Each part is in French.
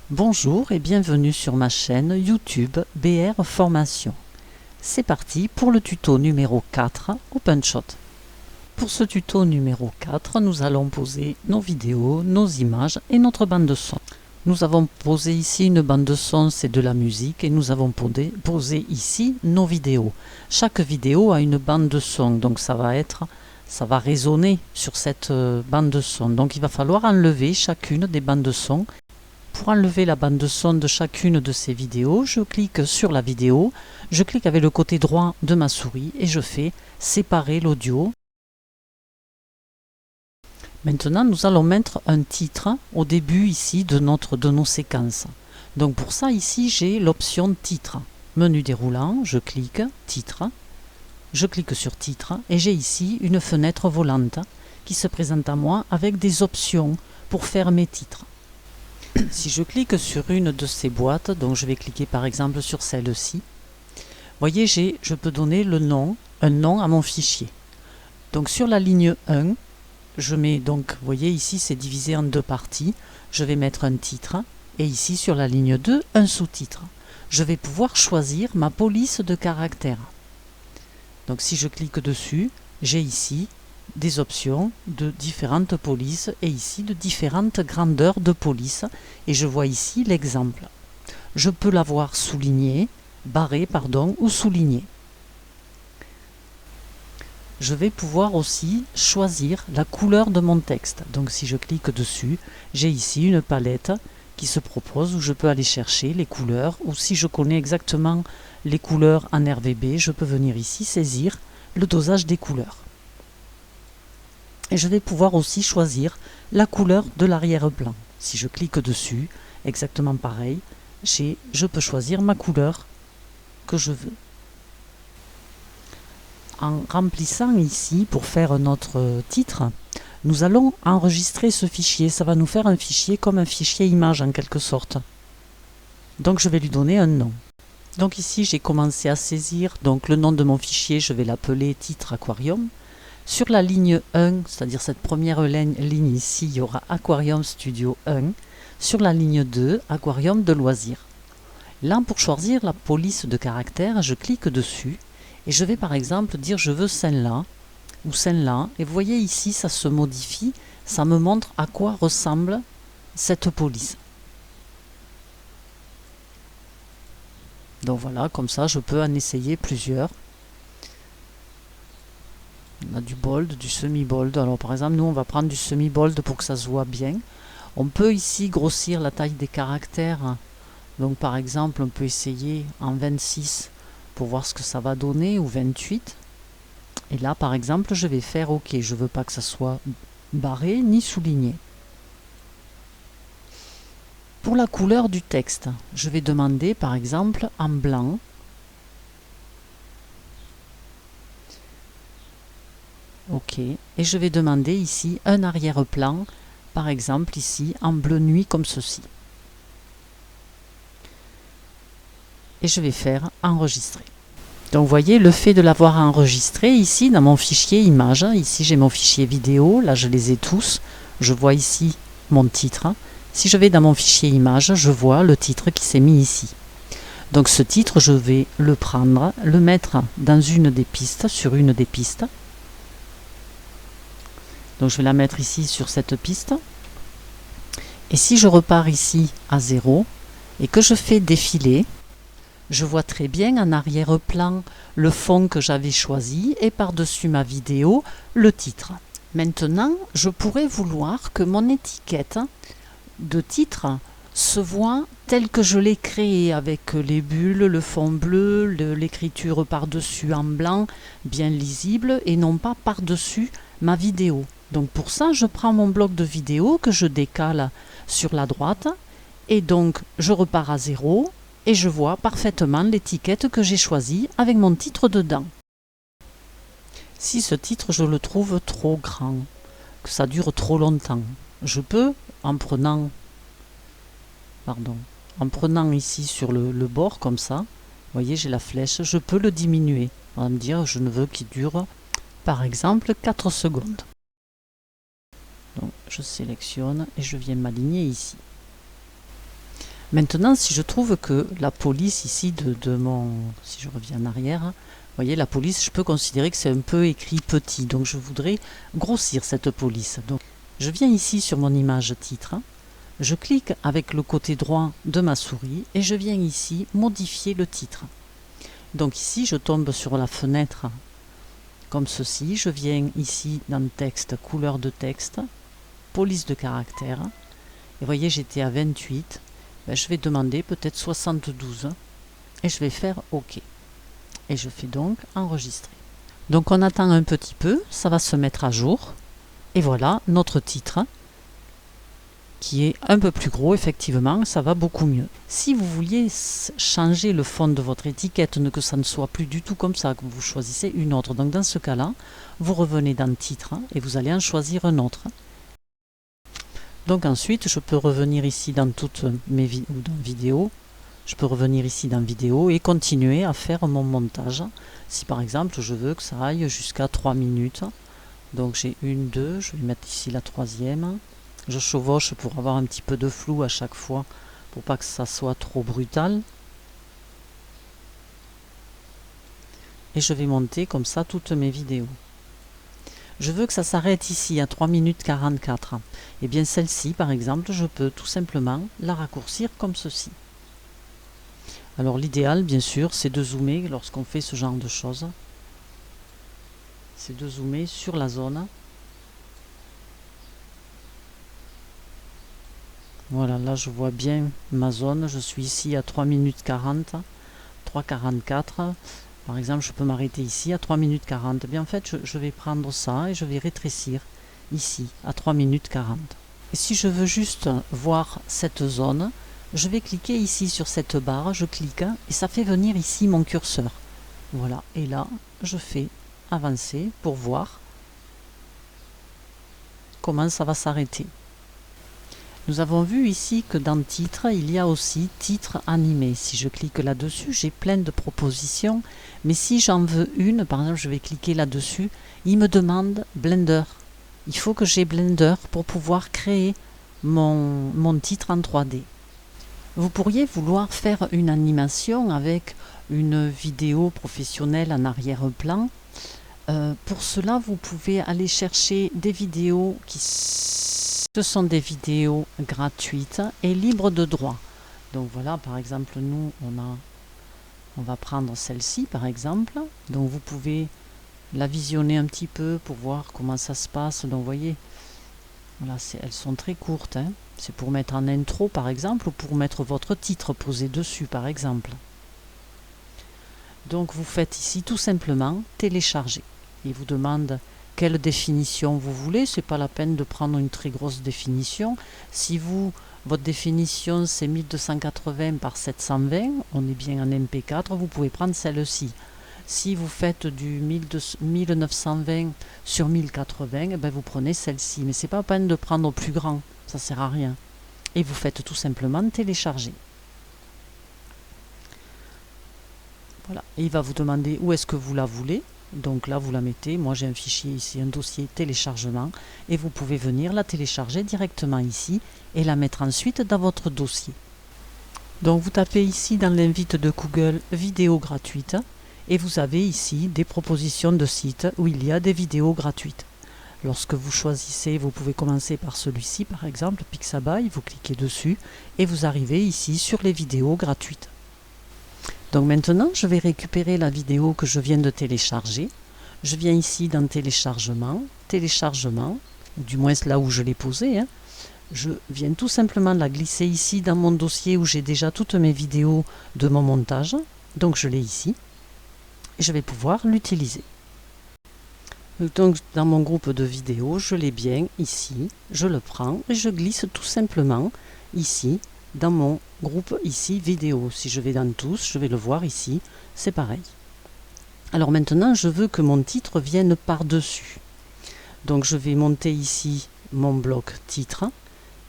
Bonjour et bienvenue sur ma chaîne YouTube BR Formation. C'est parti pour le tuto numéro 4 OpenShot. Pour ce tuto numéro 4, nous allons poser nos vidéos, nos images et notre bande de son. Nous avons posé ici une bande de son, c'est de la musique, et nous avons posé ici nos vidéos. Chaque vidéo a une bande de son, donc ça va résonner sur cette bande de son. Donc il va falloir enlever chacune des bandes de son. Pour enlever la bande de son de chacune de ces vidéos, je clique sur la vidéo, je clique avec le côté droit de ma souris et je fais séparer l'audio. Maintenant, nous allons mettre un titre au début ici de nos séquences. Donc pour ça, ici, j'ai l'option titre. Menu déroulant, je clique, titre, je clique sur titre et j'ai ici une fenêtre volante qui se présente à moi avec des options pour faire mes titres. Si je clique sur une de ces boîtes, donc je vais cliquer par exemple sur celle-ci, voyez, je peux donner un nom à mon fichier. Donc sur la ligne 1, je mets donc, vous voyez ici c'est divisé en deux parties, je vais mettre un titre et ici sur la ligne 2, un sous-titre. Je vais pouvoir choisir ma police de caractères. Donc si je clique dessus, j'ai ici des options de différentes polices et ici de différentes grandeurs de police et je vois ici l'exemple. Je peux l'avoir souligné, barré pardon, ou souligné. Je vais pouvoir aussi choisir la couleur de mon texte. Donc si je clique dessus, j'ai ici une palette qui se propose où je peux aller chercher les couleurs, ou si je connais exactement les couleurs en RGB, je peux venir ici saisir le dosage des couleurs. Et je vais pouvoir aussi choisir la couleur de l'arrière-plan. Si je clique dessus, exactement pareil, je peux choisir ma couleur que je veux. En remplissant ici, pour faire notre titre, nous allons enregistrer ce fichier. Ça va nous faire un fichier comme un fichier image en quelque sorte. Donc je vais lui donner un nom. Donc ici j'ai commencé à saisir donc le nom de mon fichier, je vais l'appeler titre aquarium. Sur la ligne 1, c'est-à-dire cette première ligne ici, il y aura Aquarium Studio 1. Sur la ligne 2, Aquarium de loisirs. Là, pour choisir la police de caractère, je clique dessus et je vais par exemple dire je veux celle-là ou celle-là. Et vous voyez ici, ça se modifie, ça me montre à quoi ressemble cette police. Donc voilà, comme ça, je peux en essayer plusieurs. On a du bold, du semi-bold. Alors par exemple, nous on va prendre du semi-bold pour que ça se voit bien. On peut ici grossir la taille des caractères. Donc par exemple, on peut essayer en 26 pour voir ce que ça va donner, ou 28. Et là par exemple, je vais faire OK. Je ne veux pas que ça soit barré ni souligné. Pour la couleur du texte, je vais demander par exemple en blanc. OK, et je vais demander ici un arrière-plan, par exemple ici en bleu nuit comme ceci. Et je vais faire enregistrer. Donc vous voyez, le fait de l'avoir enregistré ici dans mon fichier image, ici j'ai mon fichier vidéo, là je les ai tous, je vois ici mon titre. Si je vais dans mon fichier image, je vois le titre qui s'est mis ici. Donc ce titre, je vais le prendre, le mettre dans une des pistes, sur une des pistes. Donc je vais la mettre ici sur cette piste. Et si je repars ici à 0 et que je fais défiler, je vois très bien en arrière-plan le fond que j'avais choisi et par-dessus ma vidéo, le titre. Maintenant, je pourrais vouloir que mon étiquette de titre se voit telle que je l'ai créée, avec les bulles, le fond bleu, l'écriture par-dessus en blanc, bien lisible, et non pas par-dessus ma vidéo. Donc pour ça, je prends mon bloc de vidéo que je décale sur la droite et donc je repars à 0 et je vois parfaitement l'étiquette que j'ai choisie avec mon titre dedans. Si ce titre, je le trouve trop grand, que ça dure trop longtemps, je peux, en prenant ici sur le bord comme ça, vous voyez j'ai la flèche, je peux le diminuer. On va me dire je ne veux qu'il dure par exemple 4 secondes. Donc je sélectionne et je viens m'aligner ici. Maintenant, si je trouve que la police ici si je reviens en arrière, vous voyez, la police, je peux considérer que c'est un peu écrit petit, donc je voudrais grossir cette police. Donc, je viens ici sur mon image titre, je clique avec le côté droit de ma souris et je viens ici modifier le titre. Donc ici, je tombe sur la fenêtre comme ceci, je viens ici dans le texte, couleur de texte, police de caractère, et vous voyez, j'étais à 28. Je vais demander peut-être 72 et je vais faire OK. Et je fais donc enregistrer. Donc on attend un petit peu, ça va se mettre à jour. Et voilà notre titre qui est un peu plus gros, effectivement, ça va beaucoup mieux. Si vous vouliez changer le fond de votre étiquette, que ça ne soit plus du tout comme ça, que vous choisissez une autre. Donc dans ce cas-là, vous revenez dans titre et vous allez en choisir un autre. Donc ensuite, je peux revenir ici dans toutes mes vidéos. Je peux revenir ici dans vidéo et continuer à faire mon montage. Si par exemple, je veux que ça aille jusqu'à 3 minutes. Donc j'ai une, deux, je vais mettre ici la troisième. Je chevauche pour avoir un petit peu de flou à chaque fois, pour pas que ça soit trop brutal. Et je vais monter comme ça toutes mes vidéos. Je veux que ça s'arrête ici à 3 minutes 44. Et bien celle-ci, par exemple, je peux tout simplement la raccourcir comme ceci. Alors l'idéal, bien sûr, c'est de zoomer lorsqu'on fait ce genre de choses. C'est de zoomer sur la zone. Voilà, là je vois bien ma zone. Je suis ici à 3 minutes 40, 3,44. Par exemple, je peux m'arrêter ici à 3 minutes 40. Bien, en fait, je vais prendre ça et je vais rétrécir ici à 3 minutes 40. Et si je veux juste voir cette zone, je vais cliquer ici sur cette barre, je clique et ça fait venir ici mon curseur. Voilà, et là, je fais avancer pour voir comment ça va s'arrêter. Nous avons vu ici que dans titre, il y a aussi titre animé. Si je clique là-dessus, j'ai plein de propositions. Mais si j'en veux une, par exemple, je vais cliquer là-dessus, il me demande Blender. Il faut que j'ai Blender pour pouvoir créer mon titre en 3D. Vous pourriez vouloir faire une animation avec une vidéo professionnelle en arrière-plan. Pour cela, vous pouvez aller chercher des vidéos Ce sont des vidéos gratuites et libres de droit. Donc voilà, par exemple, nous, on va prendre celle-ci, par exemple. Donc vous pouvez la visionner un petit peu pour voir comment ça se passe. Donc vous voyez, voilà, elles sont très courtes. Hein. C'est pour mettre en intro, par exemple, ou pour mettre votre titre posé dessus, par exemple. Donc vous faites ici tout simplement télécharger. Il vous demande quelle définition vous voulez. C'est pas la peine de prendre une très grosse définition. Si votre définition c'est 1280 par 720, on est bien en MP4, vous pouvez prendre celle-ci. Si vous faites du 1920 sur 1080, ben vous prenez celle-ci. Mais c'est pas la peine de prendre au plus grand, ça sert à rien. Et vous faites tout simplement télécharger. Voilà. Et il va vous demander où est-ce que vous la voulez. Donc là, vous la mettez. Moi, j'ai un fichier ici, un dossier téléchargement. Et vous pouvez venir la télécharger directement ici et la mettre ensuite dans votre dossier. Donc, vous tapez ici dans l'invite de Google vidéo gratuite et vous avez ici des propositions de sites où il y a des vidéos gratuites. Lorsque vous choisissez, vous pouvez commencer par celui-ci, par exemple, Pixabay. Vous cliquez dessus et vous arrivez ici sur les vidéos gratuites. Donc maintenant, je vais récupérer la vidéo que je viens de télécharger. Je viens ici dans téléchargement, du moins là où je l'ai posée. Hein. Je viens tout simplement la glisser ici dans mon dossier où j'ai déjà toutes mes vidéos de mon montage. Donc je l'ai ici. Et je vais pouvoir l'utiliser. Donc dans mon groupe de vidéos, je l'ai bien ici. Je le prends et je glisse tout simplement ici. Dans mon groupe ici vidéo. Si je vais dans tous, je vais le voir ici, c'est pareil. Alors maintenant, je veux que mon titre vienne par-dessus. Donc je vais monter ici mon bloc titre.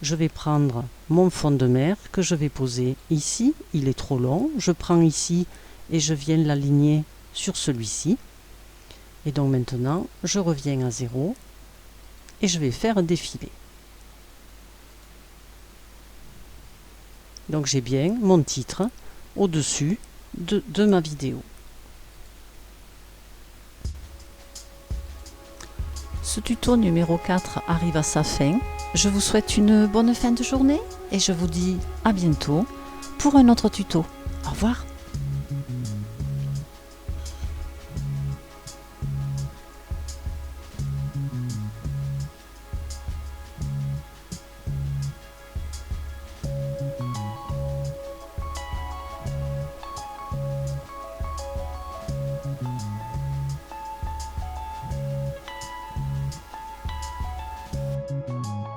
Je vais prendre mon fond de mer que je vais poser ici. Il est trop long. Je prends ici et je viens l'aligner sur celui-ci. Et donc maintenant, je reviens à 0 et je vais faire défiler. Donc j'ai bien mon titre au-dessus de ma vidéo. Ce tuto numéro 4 arrive à sa fin. Je vous souhaite une bonne fin de journée et je vous dis à bientôt pour un autre tuto. Au revoir.